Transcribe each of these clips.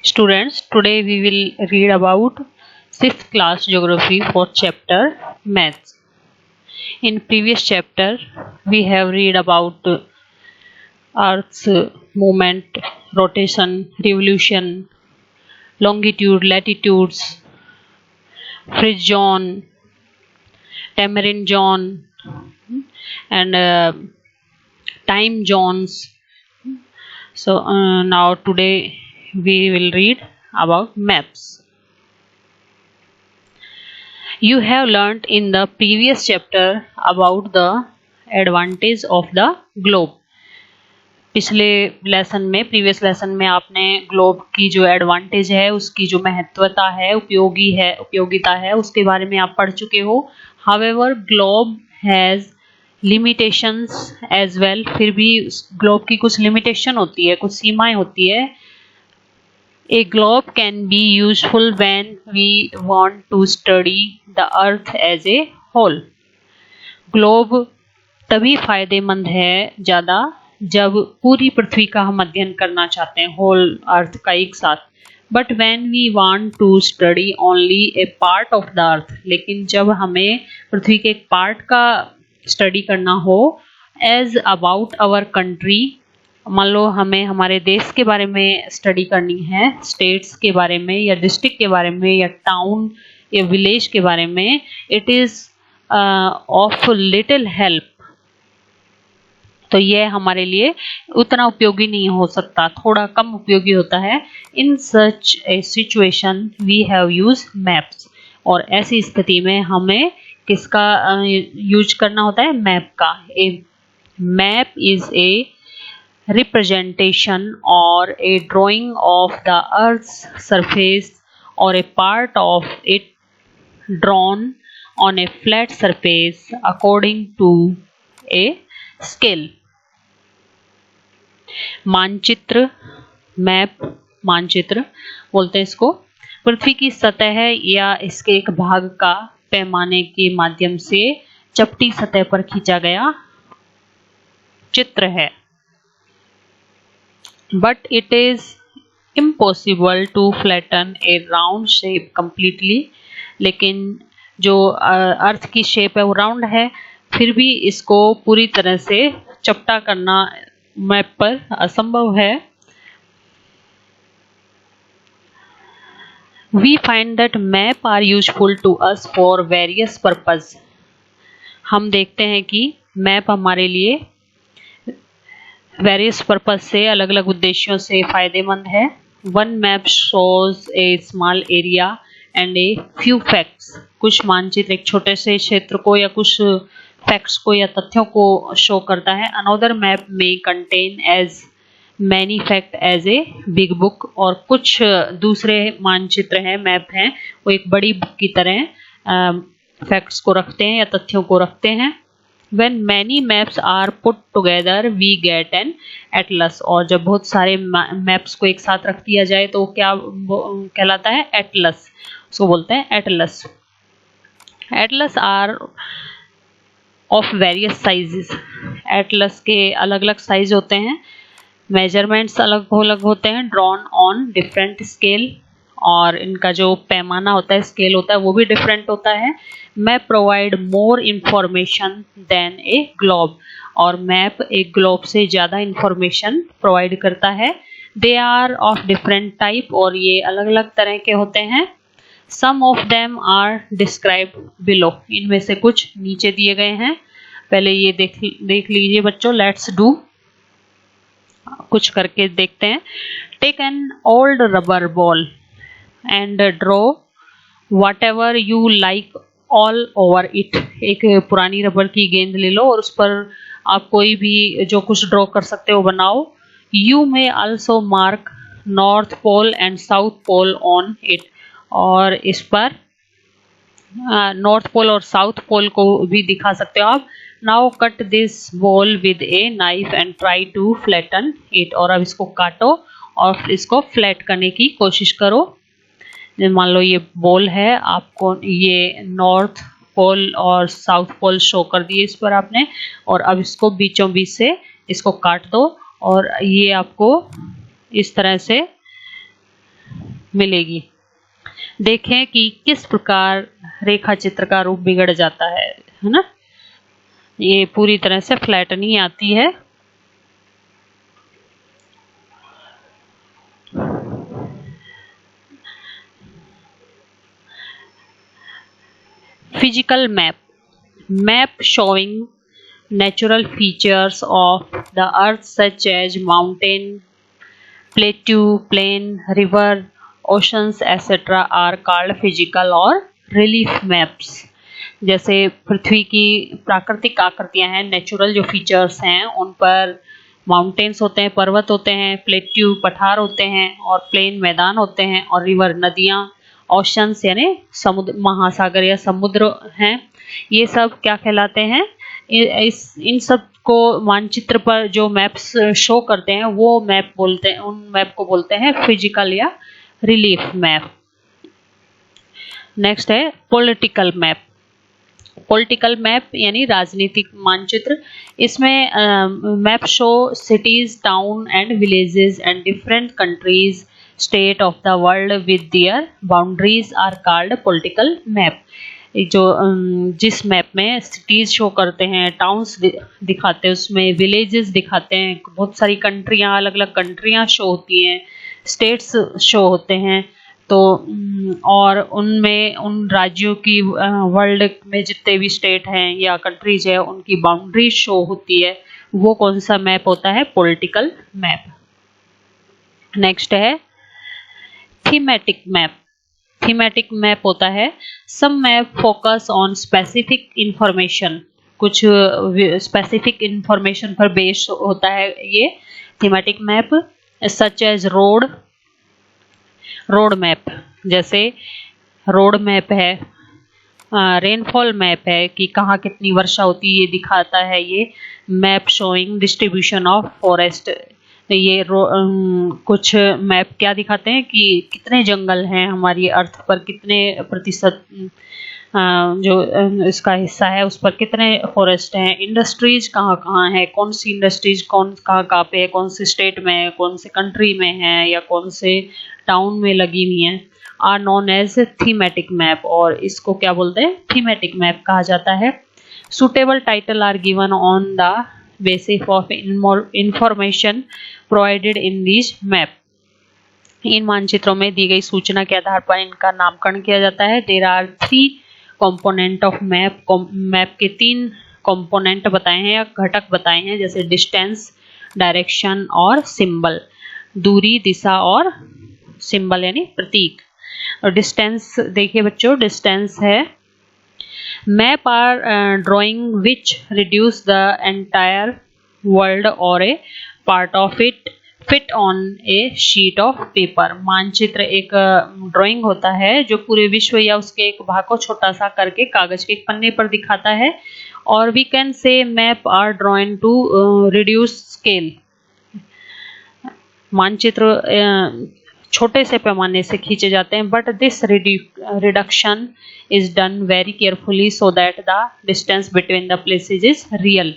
Students, today we will read about 6th class geography for chapter maths. In previous chapter, we have read about Earth's movement, rotation, revolution, longitude, latitudes, fridge zone, tamarind zone, and time zones. So now today we will read about maps. You have learnt in the previous chapter about the advantage of the globe. पिछले lesson में previous lesson में आपने globe की जो advantage है, उसकी जो महत्वता है, उपयोगिता है, उसके बारे में आप पढ़ चुके हो. However globe has limitations as well. फिर भी ग्लोब की कुछ लिमिटेशन होती है, कुछ सीमाएं होती है. A globe can be useful when we want to study the earth as a whole. Globe तभी फायदेमंद है ज़्यादा जब पूरी पृथ्वी का हम अध्ययन करना चाहते हैं, होल अर्थ का एक साथ. But when we want to study only a part of the earth, लेकिन जब हमें पृथ्वी के एक पार्ट का स्टडी करना हो, एज अबाउट आवर कंट्री, मान लो हमें हमारे देश के बारे में स्टडी करनी है, स्टेट्स के बारे में या डिस्ट्रिक्ट के बारे में या टाउन या विलेज के बारे में, it is of little help. तो यह हमारे लिए उतना उपयोगी नहीं हो सकता, थोड़ा कम उपयोगी होता है. In such a situation we have use maps. और ऐसी स्थिति में हमें किसका यूज करना होता है? मैप का. A map is a representation or a drawing of the earth's surface or a part of it drawn on a flat surface according to a scale. मानचित्र, मैप, मानचित्र बोलते हैं इसको. पृथ्वी की सतह या इसके एक भाग का पैमाने के माध्यम से चपटी सतह पर खींचा गया चित्र है. But it is impossible to flatten a round shape completely. लेकिन जो अर्थ की शेप है वो राउंड है, फिर भी इसको पूरी तरह से चपटा करना मैप पर असंभव है. We find that map are useful to us for various purpose. हम देखते हैं कि मैप हमारे लिए वेरियस पर्पज से, अलग अलग उद्देश्यों से फायदेमंद है. One map shows A small area and a few facts. कुछ मानचित्र एक छोटे से क्षेत्र को या कुछ फैक्ट्स को या तथ्यों को शो करता है. अनदर मैप में contain as many fact as a big book. और कुछ दूसरे मानचित्र हैं, मैप हैं, वो एक बड़ी बुक की तरह फैक्ट्स को रखते हैं या तथ्यों को रखते हैं. When many maps are put together, we get an atlas. और जब बहुत सारे मैप्स को एक साथ रख दिया जाए तो क्या कहलाता है? एटलस. उसको बोलते हैं atlas. Atlas are of various sizes. Atlas के अलग अलग साइज होते हैं, मेजरमेंट्स अलग अलग होते हैं, ड्रॉन ऑन डिफरेंट स्केल. और इनका जो पैमाना होता है, स्केल होता है, वो भी डिफरेंट होता है. Map provide more information than a globe. और मैप एक ग्लोब से ज़्यादा इंफॉर्मेशन प्रोवाइड करता है. They are of different type. और ये अलग अलग तरह के होते हैं. Some of them are described below. इनमें से कुछ नीचे दिए गए हैं. पहले ये देख लीजिए बच्चों. लेट्स डू, कुछ करके देखते हैं. Take an old rubber ball and draw whatever you like all over it. एक पुरानी रबर की गेंद ले लो और उस पर आप कोई भी जो कुछ ड्रॉ कर सकते हो बनाओ. You may also mark north pole and south pole on it. और इस पर नॉर्थ पोल और साउथ पोल को भी दिखा सकते हो आप. Now cut this ball with a knife and try to flatten it. और अब इसको काटो और इसको फ्लैट करने की कोशिश करो. मान लो ये बॉल है, आपको ये नॉर्थ पोल और साउथ पोल शो कर दिए इस पर आपने, और अब इसको बीचों बीच से इसको काट दो और ये आपको इस तरह से मिलेगी। देखें कि किस प्रकार रेखा चित्र का रूप बिगड़ जाता है ना। ये पूरी तरह से फ्लैट नहीं आती है। Physical map showing natural features of the earth such as mountain, plateau, plain, river, oceans etc. are called physical or relief maps। जैसे पृथ्वी की प्राकृतिक आकृतियां हैं, नेचुरल जो फीचर्स हैं, उन पर माउंटेन्स होते हैं, पर्वत होते हैं, प्लेट्यू पठार होते हैं, और प्लेन मैदान होते हैं, और रिवर नदियां, ओशंस यानी समुद्र, महासागर या समुद्र हैं। ये सब क्या कहलाते हैं? इन सब को मानचित्र पर जो मैप्स शो करते हैं वो मैप बोलते हैं, उन मैप को बोलते हैं फिजिकल या रिलीफ मैप। नेक्स्ट है पॉलिटिकल मैप। पॉलिटिकल मैप यानी राजनीतिक मानचित्र। इसमें map show cities, town and villages and different countries, state of the world with their boundaries are called political map. जो जिस मैप में सिटीज शो करते हैं, टाउन्स दिखाते हैं, उसमें विलेजेस दिखाते हैं, बहुत सारी कंट्रियां, अलग अलग कंट्रियां शो होती हैं, स्टेट्स शो होते हैं, तो और उनमें उन राज्यों की वर्ल्ड में जितने भी स्टेट हैं या कंट्रीज है उनकी बाउंड्री शो होती है। वो कौन सा मैप होता है? Political map. नेक्स्ट है थीमेटिक मैप। थीमेटिक मैप होता है some map focus on specific information. कुछ स्पेसिफिक इंफॉर्मेशन पर बेस्ड होता है ये thematic map. Such as road map, जैसे रोड मैप है, रेनफॉल मैप है कि कहाँ कितनी वर्षा होती है, ये दिखाता है ये map showing distribution of forest. ये कुछ मैप क्या दिखाते हैं कि कितने जंगल हैं हमारी अर्थ पर, कितने प्रतिशत जो इसका हिस्सा है उस पर कितने फॉरेस्ट हैं, इंडस्ट्रीज कहाँ कहाँ है, कौन सी इंडस्ट्रीज कौन कहाँ पे है, कौन से स्टेट में है, कौन से कंट्री में है, या कौन से टाउन में लगी हुई हैं, are known as thematic map. और इसको क्या बोलते हैं? थीमेटिक मैप कहा जाता है। Suitable title are given on the basis of information provided in this map. इन मानचित्रों में दी गई सूचना के आधार पर इनका नामकरण किया जाता है। There are 3 component of map. Map के 3 कंपोनेंट बताए हैं या घटक बताए हैं, जैसे डिस्टेंस, डायरेक्शन और सिंबल। दूरी, दिशा और सिंबल यानी प्रतीक। और डिस्टेंस देखिए बच्चों, डिस्टेंस है map are drawing which reduce the entire world or a part of it fit on a sheet of paper. मानचित्र एक ड्राइंग होता है जो पूरे विश्व या उसके एक भाग को छोटा सा करके कागज के एक पन्ने पर दिखाता है। और we can say map are drawing to reduce scale. मानचित्र छोटे से पैमाने से खींचे जाते हैं, but this reduction is done very carefully so that the distance between the places is real.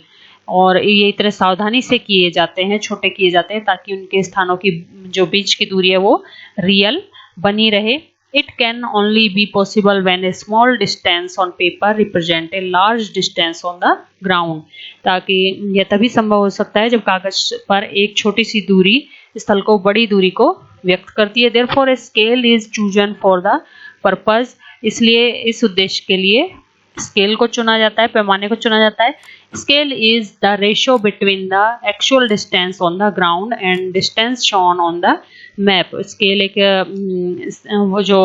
और ये इतने सावधानी से किए जाते हैं, छोटे किए जाते हैं, ताकि उनके स्थानों की जो बीच की दूरी है वो रियल बनी रहे। It can only be possible when A small distance on paper represent a large distance on the ground. ताकि यह तभी संभव हो सकता है जब कागज पर एक छोटी सी दूरी स्थल को बड़ी दूरी को व्यक्त करती है। Therefore a scale is chosen for the purpose. इसलिए इस उद्देश्य के लिए स्केल को चुना जाता है, पैमाने को चुना जाता है। Scale is the ratio between the actual distance on the ground and distance shown on the map. Scale एक वो जो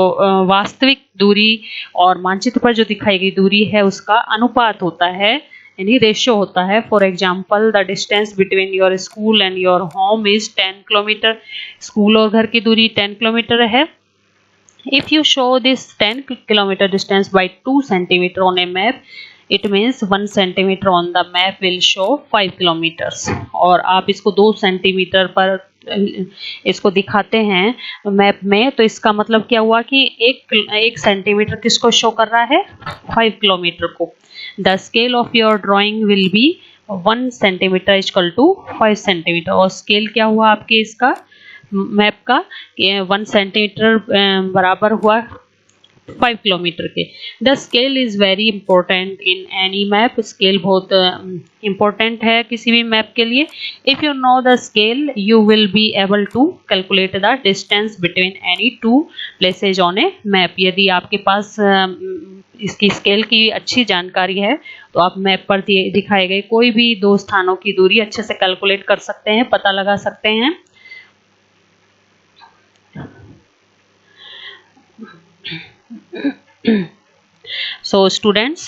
वास्तविक दूरी और मानचित्र पर जो दिखाई गई दूरी है उसका अनुपात होता है, यानी रेशियो होता है। For example, the distance between your school and your home is 10 kilometre. School और घर की दूरी 10 किलोमीटर है। If you show this 10 kilometer distance by 2 centimeter on a map, it means 1 centimeter on the map will show 5 kilometers। और आप इसको 2 centimetre पर इसको दिखाते हैं मैप में, तो इसका मतलब क्या हुआ कि एक सेंटीमीटर किसको शो कर रहा है? 5 किलोमीटर को। The scale of your drawing will be 1 centimeter equal to 5 centimeter। और स्केल क्या हुआ आपके इसका? मैप का 1 सेंटीमीटर बराबर हुआ 5 किलोमीटर के। The scale is very important in any map. Scale बहुत इंपॉर्टेंट है किसी भी मैप के लिए। If you know the scale you will be able to calculate the distance between any two places on a map. यदि आपके पास इसकी scale की अच्छी जानकारी है तो आप मैप पर दिखाए गए कोई भी दो स्थानों की दूरी अच्छे से कैलकुलेट कर सकते हैं, पता लगा सकते हैं। So students,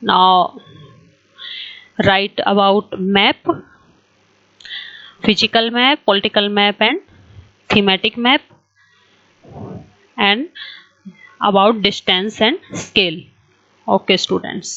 now write about map, physical map, political map and thematic map, and about distance and scale. Okay students.